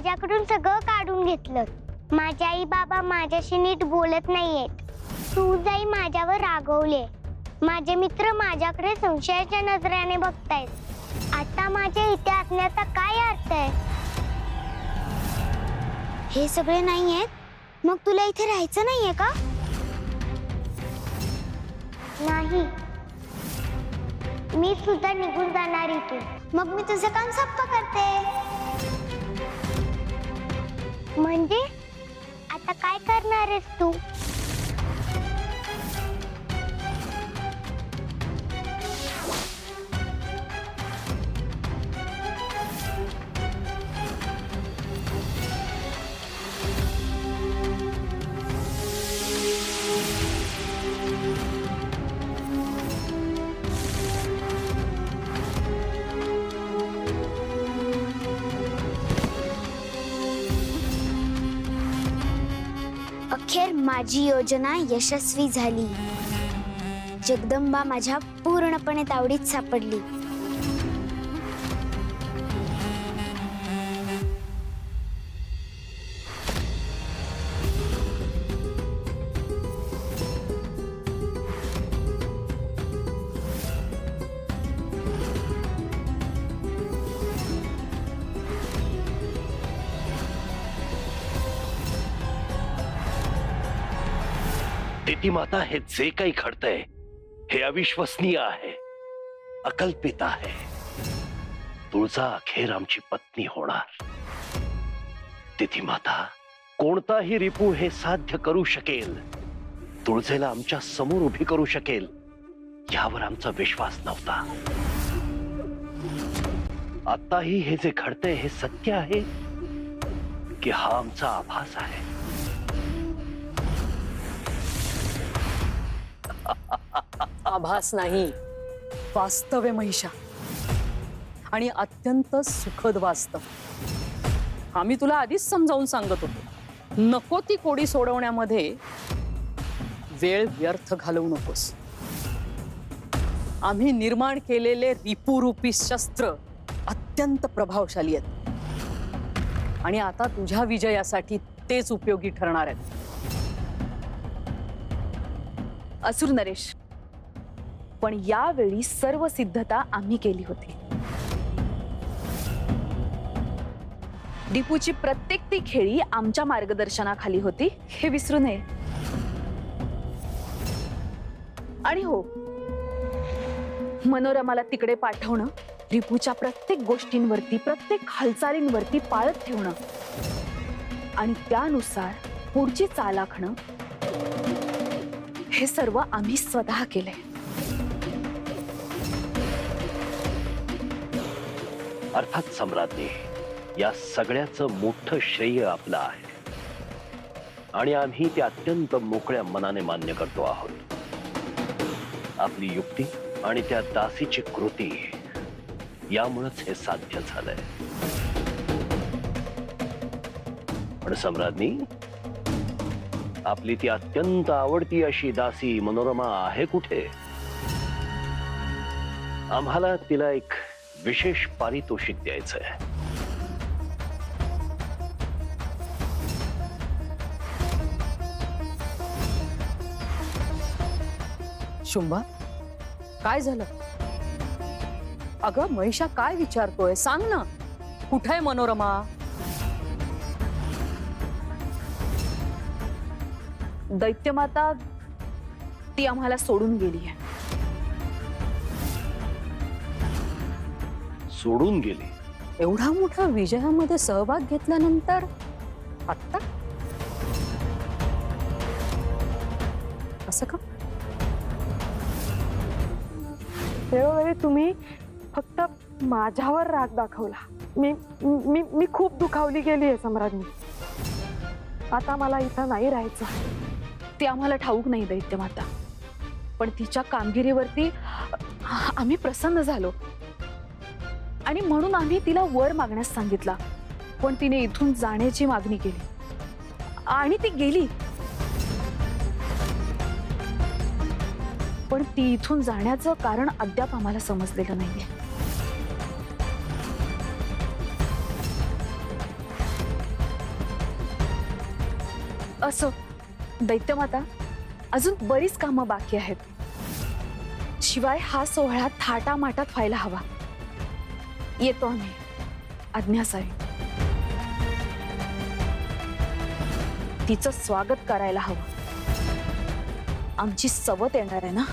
माझ्याकडून सगळं काढून घेतलं. माझे आई बाबा माझ्याशी नीट बोलत नाहीयेत. तुळजाई माझ्यावर रागवले. माझे मित्र माझ्याकडे संशयाच्या नजरेने बघतायत. आता माझ्या इथे असण्याचा काय अर्थ आहे? हे सगळे नाहीयेत, मग तुला इथे राहायचं नाहीये का? नाही, मी सुद्धा निघून जाणार इथून. मग मी तुझं काम सोपं करते. म्हणजे आता काय करणार आहेस तू? अखेर माझी योजना यशस्वी झाली. जगदंबा माझ्या पूर्णपणे तावडीत सापडली. दिती माता, हे जे काही घडतंय हे अविश्वसनीय आहे, अकल्पित आहे. तुळजा अखेर आमची पत्नी होणार. दिती माता, कोणताही रिपू हे साध्य करू शकेल, तुळजेला आमच्या समोर उभी करू शकेल, यावर आमचा विश्वास नव्हता. आताही हे जे घडतंय हे सत्य आहे की हा आमचा आभास आहे? आभास नाही, वास्तव आहे महिषा, आणि अत्यंत सुखद वास्तव. आम्ही तुला आधीच समजावून सांगत होतो, नको ती कोडी सोडवण्यामध्ये वेळ व्यर्थ घालवू नकोस. आम्ही निर्माण केलेले रिपुरूपी शस्त्र अत्यंत प्रभावशाली आहेत, आणि आता तुझ्या विजयासाठी तेच उपयोगी ठरणार आहेत. असुर नरेश, पण यावेळी सर्व सिद्धता आम्ही केली होती. दीपूची प्रत्येक ती खेळी आमच्या मार्गदर्शनाखाली होती, हे विसरू नये. आणि हो, मनोरमाला तिकडे पाठवणं, रिपूच्या प्रत्येक गोष्टींवरती, प्रत्येक हालचालींवरती पाळत ठेवणं, आणि त्यानुसार पुढची चाल आखणं, हे सर्व आम्ही स्वतः केले. अर्थात सम्राज्ञी, या सगळ्याचं मोठं श्रेय आपलं आहे, आणि आम्ही ते अत्यंत मोकळ्या मनाने मान्य करतो आहोत. आपली युक्ती आणि त्या दासीची कृती यामुळेच हे साध्य झालंय. पण सम्राज्ञी, आपली ती अत्यंत आवडती अशी दासी मनोरमा आहे कुठे? आम्हाला तिला एक विशेष पारितोषिक द्यायचंय. शुंभा, काय झालं? अगं महिषा, काय विचारतोय? सांग ना, कुठे आहे मनोरमा? दैत्यमाता ती आम्हाला सोडून गेली आहे. सोडून गेली? एवढा मोठा विजयामध्ये सहभाग घेतल्यानंतर आता असं का? वेळोवेळी तुम्ही फक्त माझ्यावर राग दाखवला. मी मी मी खूप दुखावली गेली आहे सम्राज्ञी. आता मला इथं नाही राहायचं. ते आम्हाला ठाऊक नाही दैत्यमाता, पण तिच्या कामगिरीवरती आम्ही प्रसन्न झालो, आणि म्हणून आम्ही तिला वर मागण्यास सांगितला. पण तिने इथून जाण्याची मागणी केली, आणि ती गेली. पण ती इथून जाण्याचं कारण अद्याप आम्हाला समजलेलं नाहीये. असं दैत्यमाता, अजून बरीच कामं बाकी आहेत. शिवाय हा सोहळा थाटामाटात व्हायला हवा. येतो आम्ही. आज्ञा साहेब. तिचं स्वागत करायला हवं. आमची सवत येणार आहे ना.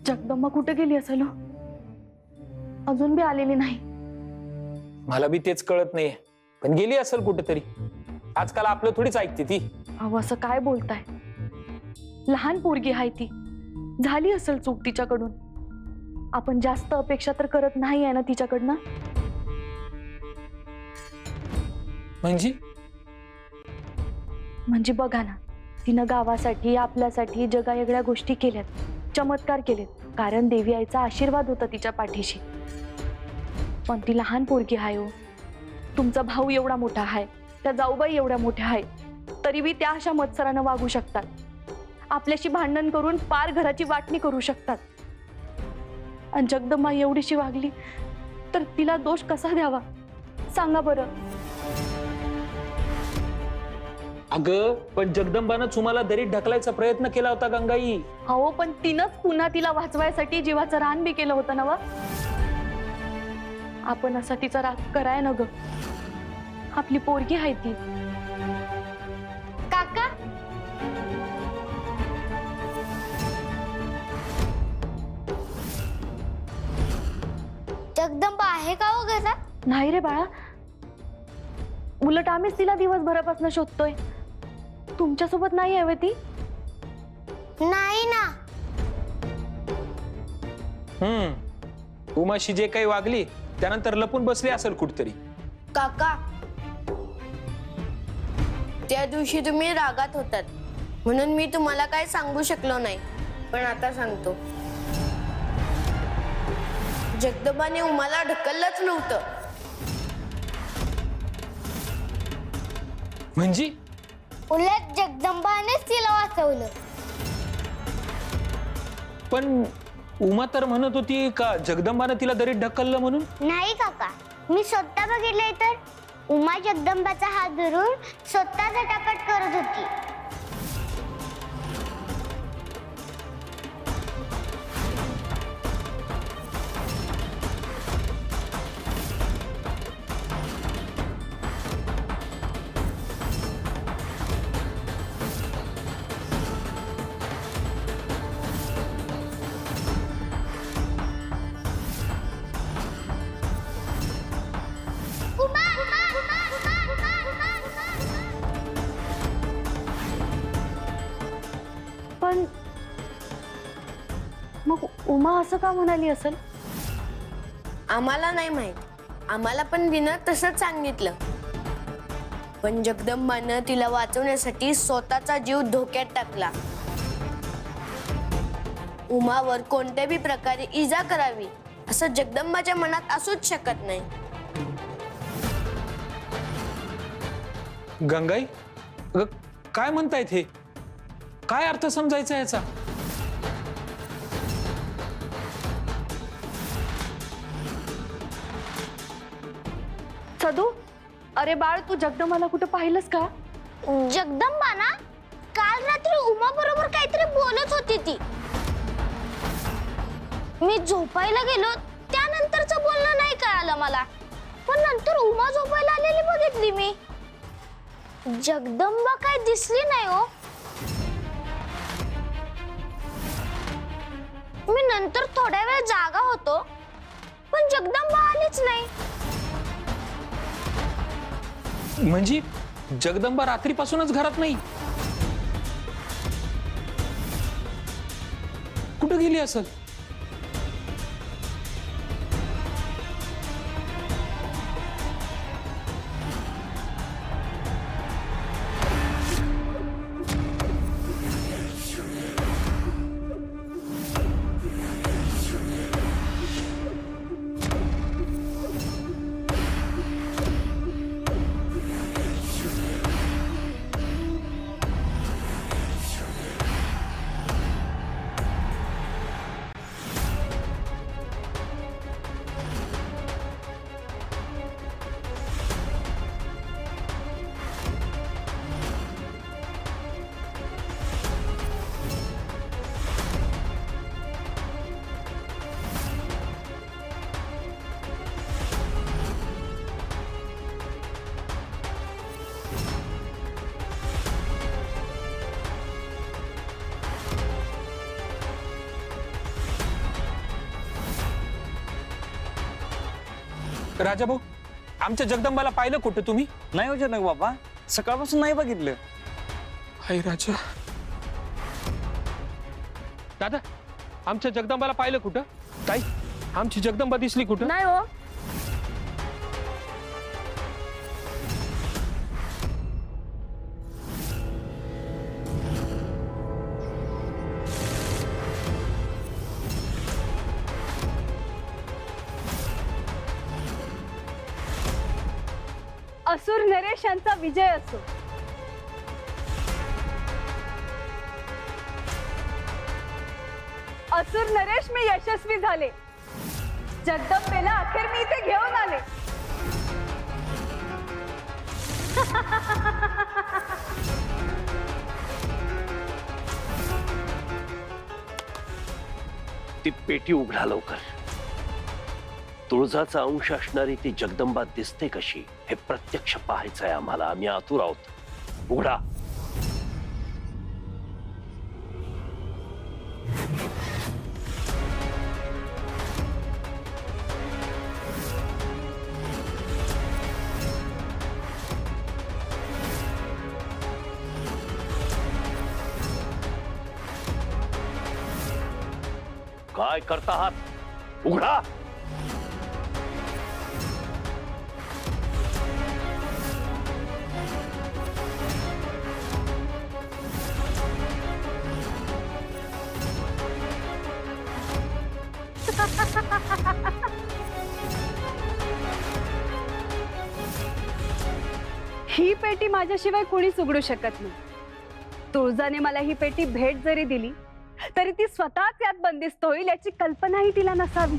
जगदंबा कुठे गेली असेल? अजून बी आलेली नाही. मला बी तेच कळत नाहीये, पण गेली असेल कुठेतरी. आजकाल आपलं थोडीच ऐकते ती. अहो असं काय बोलताय? लहान पोरगी आहे ती. झाली असेल चूक तिच्याकडून. आपण जास्त अपेक्षा तर करत नाही आहे ना तिच्याकडनं. म्हणजे बघा ना, तिनं गावासाठी आपल्यासाठी जगावेगळ्या गोष्टी केल्यात, चमत्कार केलेत, कारण देवी आईचा आशीर्वाद होता तिच्या पाठीशी. पण ती लहान पोरगी आहे हो. तुमचा भाऊ एवढा मोठा आहे, त्या जाऊबाई एवढ्या मोठ्या आहे, तरी बी त्या अशा मत्सरानं वागू शकतात. आपल्याशी भांडण करून पार घराची वाटणी करू शकतात. आणि जगदंबा एवढीशी वागली तर तिला दोष कसा द्यावा सांगा बरं. अगं पण जगदंबानं तुम्हाला दरीत ढकलायचा प्रयत्न केला होता गंगाई. हो, पण तिनंच पुन्हा तिला वाचवायसाठी जीवाचं रान बी केलं होतं ना व. आपण असा तिचा राग कराय न ग. आपली पोरगी आहे ती. काका, जगदंबा आहे का हो घरात? नाही रे बाळा, उलट आम्हीच तिला दिवसभरापासून शोधतोय. तुमच्यासोबत नाही आहे ती? नाही ना. उमाशी जे काही वागली त्यानंतर लपून बसली असेल कुठतरी. काका, त्या दिवशी तुम्ही रागात होतात म्हणून मी तुम्हाला काय सांगू शकलो नाही, पण आता सांगतो. जगदंबाने उमाला ढकललंच नव्हतं. म्हणजे उलट जगदंबानेच तिला वाचवलं. पण उमा तर म्हणत होती का जगदंबानं तिला दरीत ढकललं म्हणून. नाही काका, मी स्वतः बघितलंय तर उमा जगदंबाचा हात धरून स्वतः झटापट करत होती. पण मग उमा असं का म्हणाली असेल? आम्हाला नाही माहित. आम्हाला पण तिनं तसंच सांगितलं. पण जगदंबानं तिला वाचवण्यासाठी स्वतःचा जीव धोक्यात टाकला. उमावर कोणत्याही प्रकारे इजा करावी असं जगदंबाच्या मनात असूच शकत नाही. गंगाई, काय म्हणतायत हे? काय अर्थ समजायचा याचा? सदू, अरे बाळ, तू जगदंबाला कुठं पाहिलंस का? जगदंबा ना काल रात्री उमा बरोबर काहीतरी बोलत होती ती. मी झोपायला गेलो त्यानंतरचं बोलणं नाही कळालं मला, पण नंतर उमा झोपायला आलेली बघितली मी. जगदंबा काय दिसली नाही हो. मी नंतर थोड्या वेळ जागा होतो, पण जगदंबा आलीच नाही. म्हणजे जगदंबा रात्रीपासूनच घरात नाही? कुठं गेली असेल? राजाभाऊ, आमच्या जगदंबाला पाहिलं कुठं तुम्ही? नाही हो जनक बाबा, सकाळपासून नाही बघितलं. हाय राजा. दादा, आमच्या जगदंबाला पाहिलं कुठं? ताई, आमची जगदंबा दिसली कुठं? नाही हो. असुर नरेश यांचा विजय असो. असुर नरेश मी यशस्वी झाले. जगदंबेला अखेर मी इथे घेऊन आले. ती पेटी उघडा लवकर. तुळजाचा अंश असणारी ती जगदंबा दिसते कशी हे प्रत्यक्ष पाहायचंय आम्हाला. आम्ही आतुर आहोत. उघडा. काय करता आहात? उघडा. ही पेटी माझ्याशिवाय कोणीच उघडू शकत नाही. तुळजाने मला ही पेटी भेट जरी दिली तरी ती स्वतःच यात बंदिस्त होईल याची कल्पनाही तिला नसावी.